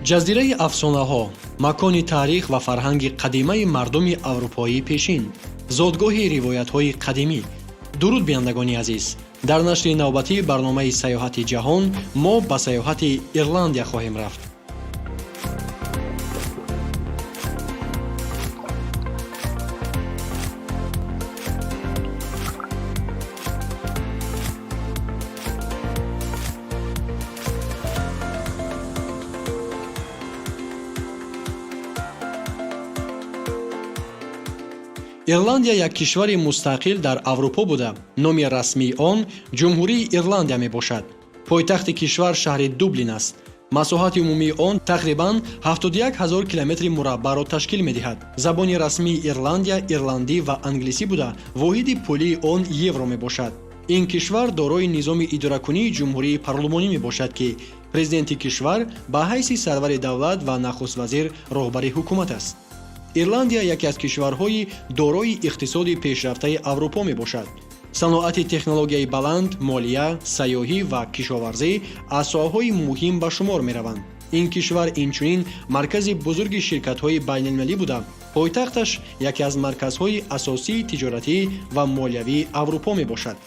ҷазираи афсонаҳо, макони таърих ва фарҳанги қадимаи мардуми аврупоӣ пешин, зодгоҳи ривоятҳои қадимӣ. дуруд биёндагони азиз, дар нашри навбатии барномаи сайёҳати ҷаҳон мо ба сайёҳати Ирландия хоҳем рафт. Ирландия як кишвари мустақил дар Аврупо буда, номи расмии он Ҷумҳурии Ирландия мебошад. Пойтахти кишвар шаҳри Дублин аст. масоҳати умумии он тақрибан 71 000 километри мураббаъро ташкил медиҳад. забони расмии Ирландия ирландӣ ва англисӣ буда, воҳиди пулии он евро мебошад. ин кишвар дорои низоми идоракунии ҷумҳурии парлумонӣ мебошад ки президенти кишвар ба ҳайси сарвари давлат ва нахуст вазир роҳбари ҳукумат аст. Ирландия яке аз кишварҳои дорои иқтисоди пешрафтаи Аврупо мебошад. саноати технологияи баланд, молия, сайёҳӣ ва кишоварзӣ аз соҳаҳои муҳим ба шумор мераванд. ин кишвар инчунин маркази бузурги ширкатҳои байналмилалӣ буда, пойтахташ яке аз марказҳои асосии тиҷоратӣ ва молиявии Аврупо мебошад.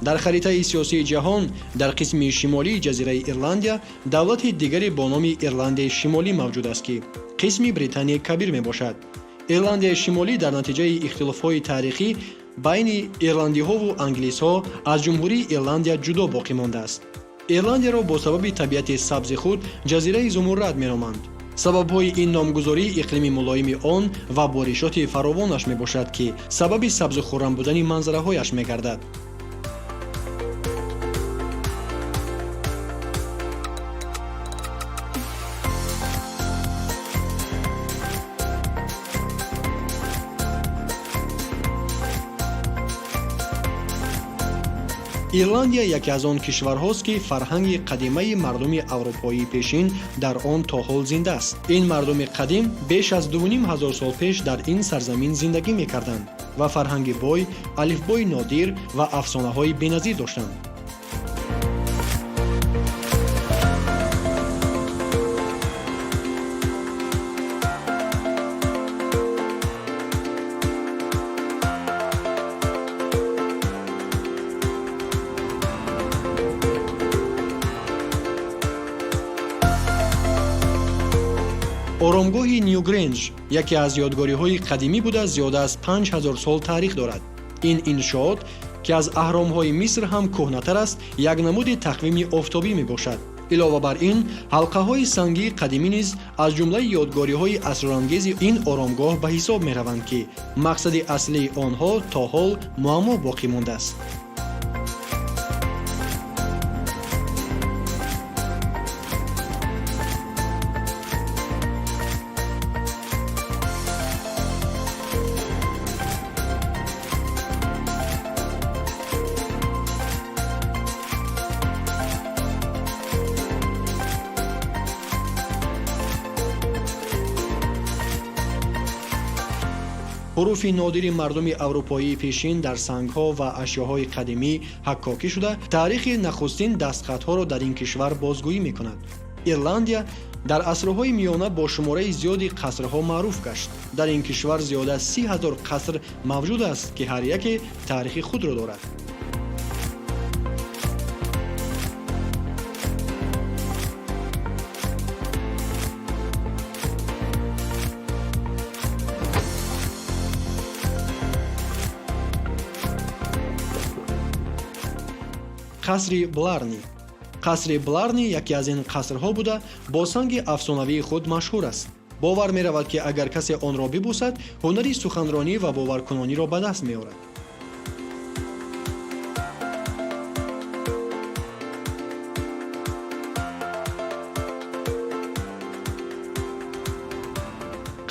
дар харитаи сиёсии ҷаҳон дар қисми шимолии ҷазираи Ирландия давлати дигаре бо номи Ирландияи Шимолӣ мавҷуд аст ки қисми Британияи Кабир мебошад. Ирландияи Шимолӣ дар натиҷаи ихтилофҳои таърихӣ байни ирландиҳову англисҳо аз ҷумҳурии Ирландия ҷудо боқӣ мондааст. Ирландияро бо сабаби табиати сабзи худ ҷазираи Зумуррад меноманд. сабабҳои ин номгузорӣ иқлими мулоими он ва боришоти фаровонаш мебошад ки сабаби сабзу хуррам будани манзараҳояш мегардад. Ирландия яке аз он кишварҳост ки фарҳанги қадимаи мардуми аврупоӣ пешин дар он то ҳол зинда аст. ин мардуми қадим беш аз 2500 сол пеш дар ин сарзамин зиндагӣ мекарданд ва фарҳанги бой, алифбои нодир ва афсонаҳои беназир доштанд. оромгоҳи Нью-Гренҷ яке аз ёдгориҳои қадимӣ буда зиёда аз 5000 сол таърих дорад. ин иншоот ки аз аҳромҳои Миср ҳам кӯҳнатар аст, як намуди тақвими офтобӣ мебошад. илова бар ин, ҳалқаҳои сангии қадимӣ низ аз ҷумлаи ёдгориҳои асрорангези ин оромгоҳ ба ҳисоб мераванд ки мақсади аслии онҳо то ҳол муаммо боқӣ мондааст. ҳуруфи нодири мардуми аврупоии пешин дар сангҳо ва ашёҳои қадимӣ ҳаккокӣ шуда, таърихи нахустин дастхатҳоро дар ин кишвар бозгӯӣ мекунад. Ирландия дар асрҳои миёна бо шумораи зиёди қасрҳо маъруф гашт. дар ин кишвар зиёда 30 000 қаср мавҷуд аст ки ҳар яке таърихи худро дорад. қасри Бларни. қасри Бларни яке аз ин қасрҳо буда, бо санги афсонавии худ машҳур аст. бовар меравад ки агар касе онро бибусад, ҳунари суханронӣ ва боваркунониро ба даст меорад.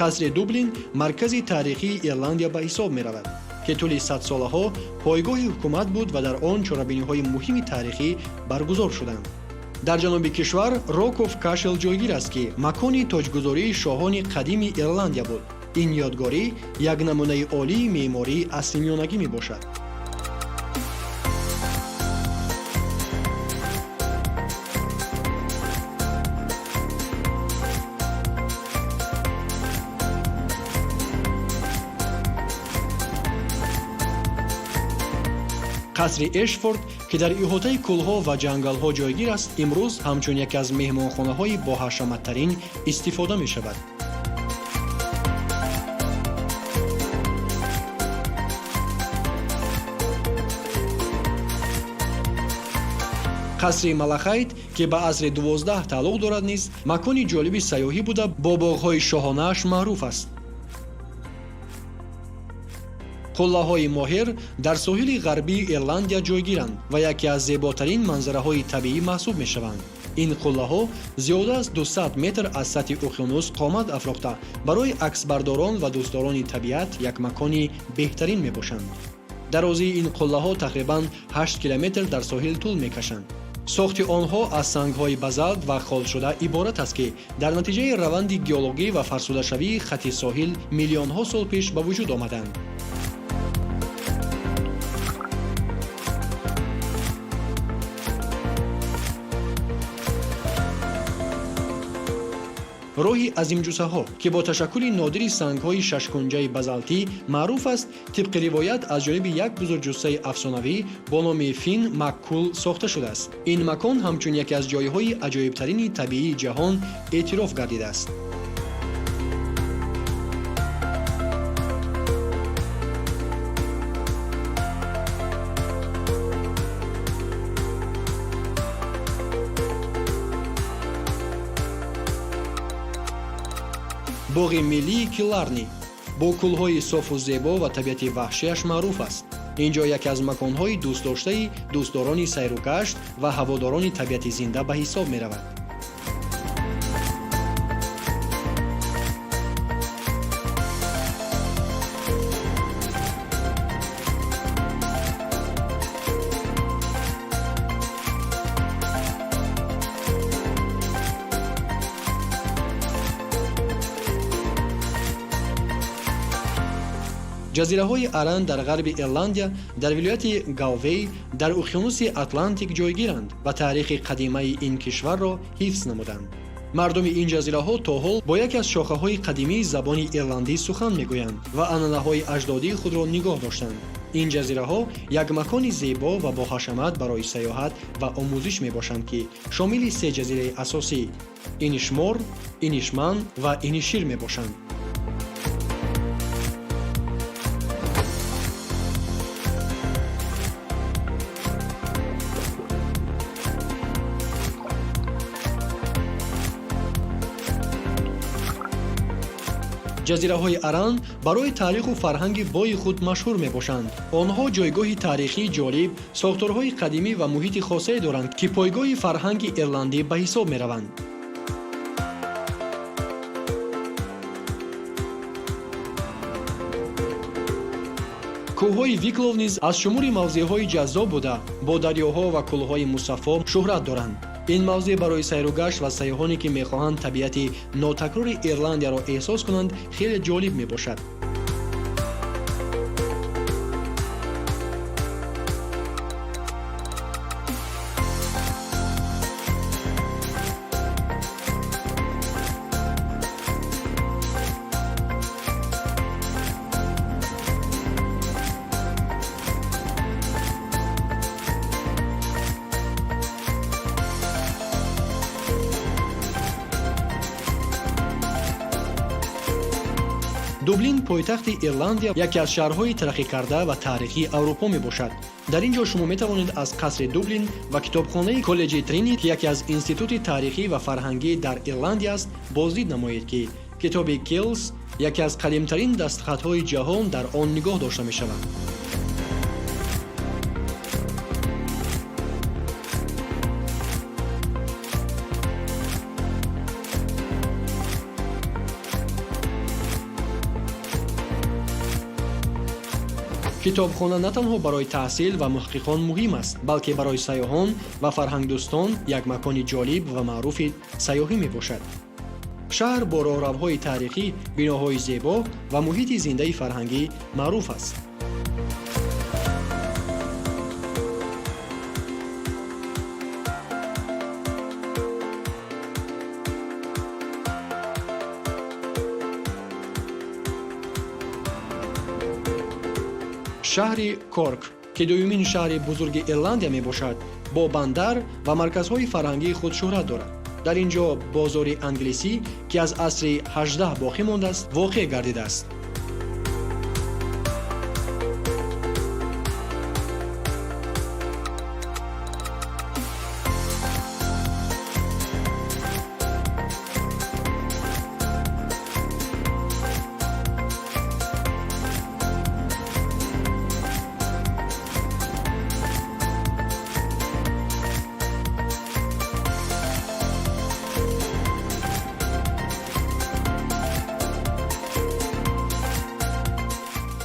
қасри Дублин маркази таърихии Ирландия ба ҳисоб меравад, ки тӯли садсолаҳо пойгоҳи ҳукумат буд ва дар он чорабиниҳои муҳими таърихӣ баргузор шуданд. дар ҷануби кишвар Роков кашел ҷойгир аст ки макони тоҷгузории шоҳони қадими Ирландия буд. ин ёдгорӣ як намунаи олии меъмории асримёнагӣ мебошад. қасри эшфорд ки дар иҳотаи кӯлҳо ва ҷангалҳо ҷойгир аст, имрӯз ҳамчун яке аз меҳмонхонаҳои боҳашаматтарин истифода мешавад. қасри малахайт ки ба асри 12 тааллуқ дорад низ макони ҷолиби сайёҳӣ буда бо боғҳои шоҳонааш маъруф аст. қуллаҳои моҳир дар соҳили ғарбии Ирландия ҷойгиранд ва яке аз зеботарин манзараҳои табиӣ маҳсуб мешаванд. ин қуллаҳо зиёда аз 200 метр аз сатҳи уқёнус қомат афрохта барои аксбардорон ва дӯстдорони табиат як макони беҳтарин мебошанд. дарозии ин қуллаҳо тақрибан 8 километр дар соҳил тӯл мекашанд. сохти онҳо аз сангҳои базалт ва холшуда иборат аст ки дар натиҷаи раванди геологӣ ва фарсудашавии хатти соҳил миллионҳо сол пеш ба вуҷуд омаданд. роҳи азимҷусаҳо ки бо ташаккули нодири сангҳои шашкунҷаи базалтӣ маъруф аст, тибқи ривоят аз ҷониби як бузургҷуссаи афсонавӣ бо номи Фин Маккул сохта шудааст. ин макон ҳамчун яке аз ҷойҳои аҷоибтарини табиии ҷаҳон эътироф гардидааст. боғи миллии Киларни бо кӯлҳои софу зебо ва табиати ваҳшияш маъруф аст. ин ҷо яке аз маконҳои дӯстдоштаи дӯстдорони сайру гашт ва ҳаводорони табиати зинда ба ҳисоб меравад. ҷазираҳои Аран дар ғарби Ирландия дар вилояти Галвей дар уқёнуси Атлантик ҷойгиранд ва таърихи қадимаи ин кишварро ҳифз намуданд. мардуми ин ҷазираҳо то ҳол бо яке аз шохаҳои қадимии забони ирландӣ сухан мегӯянд ва анъанаҳои аҷдодии худро нигоҳ доштанд. ин ҷазираҳо як макони зебо ва боҳашамат барои сайёҳат ва омӯзиш мебошанд ки шомили 3 ҷазираи асосӣ Инишмор, Инишман ва Инишир мебошанд. ҷазираҳои Аран барои таъриху фарҳанги бои худ машҳур мебошанд. онҳо ҷойгоҳи таърихии ҷолиб, сохторҳои қадимӣ ва муҳити хосае доранд ки пойгоҳи фарҳанги ирландӣ ба ҳисоб мераванд. кӯҳҳои Виклов низ аз шумури мавзеъҳои ҷаззоб буда, бо дарёҳо ва кӯлҳои мусаффо шӯҳрат доранд. ин мавзеъ барои сайругашт ва сайёҳоне ки мехоҳанд табиати нотакрори Ирландияро эҳсос кунанд хеле ҷолиб мебошад. дублин пойтахти Ирландия яке аз шаҳрҳои тараққикарда ва таърихии Аврупо мебошад. дар ин ҷо шумо метавонед аз қасри Дублин ва китобхонаи коллеҷи Тринит ки яке аз институти таърихӣ ва фарҳангӣ дар Ирландия аст боздид намоед ки китоби Келс яке аз қадимтарин дастхатҳои ҷаҳон дар он нигоҳ дошта мешавад. китобхона на танҳо барои таҳсил ва муҳаққиқон муҳим аст, балки барои сайёҳон ва фарҳангдӯстон як макони ҷолиб ва маъруфи сайёҳӣ мебошад. шаҳр бо роҳравҳои таърихӣ, биноҳои зебо ва муҳити зиндаи фарҳангӣ маъруф аст. шаҳри корк ки дуюмин шаҳри бузурги Ирландия мебошад, бо бандар ва марказҳои фарҳангии худ шӯҳрат дорад. дар ин ҷо бозори англисӣ ки аз асри 18 боқӣ мондааст, воқеъ гардидааст.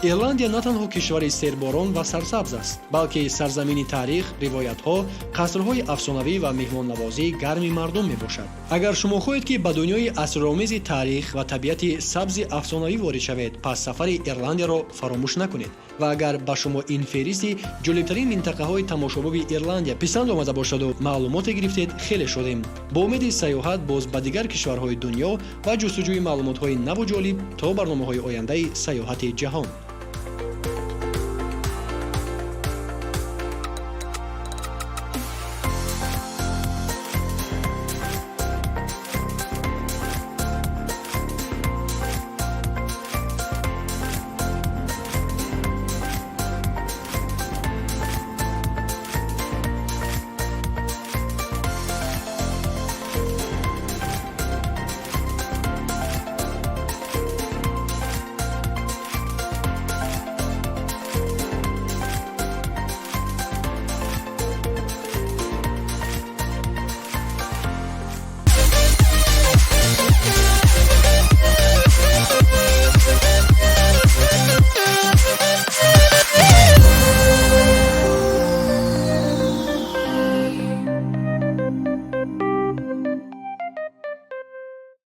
ирландия на танҳо кишвари серборон ва сарсабз аст, балки сарзамини таърих, ривоятҳо, қасрҳои афсонавӣ ва меҳмоннавозии гарми мардум мебошад. агар шумо хоҳед ки ба дунёи асроромези таърих ва табиати сабзи афсонавӣ ворид шавед, пас сафари Ирландияро фаромӯш накунед. ва агар ба шумо ин феҳристи ҷолибтарин минтақаҳои тамошобоби Ирландия писанд омада бошаду маълумоте гирифтед, хеле шудем. бо умеди сайёҳат боз ба дигар кишварҳои дунё ва ҷустуҷӯи маълумотҳои наву ҷолиб то барномаҳои ояндаи сайёҳати ҷаҳон.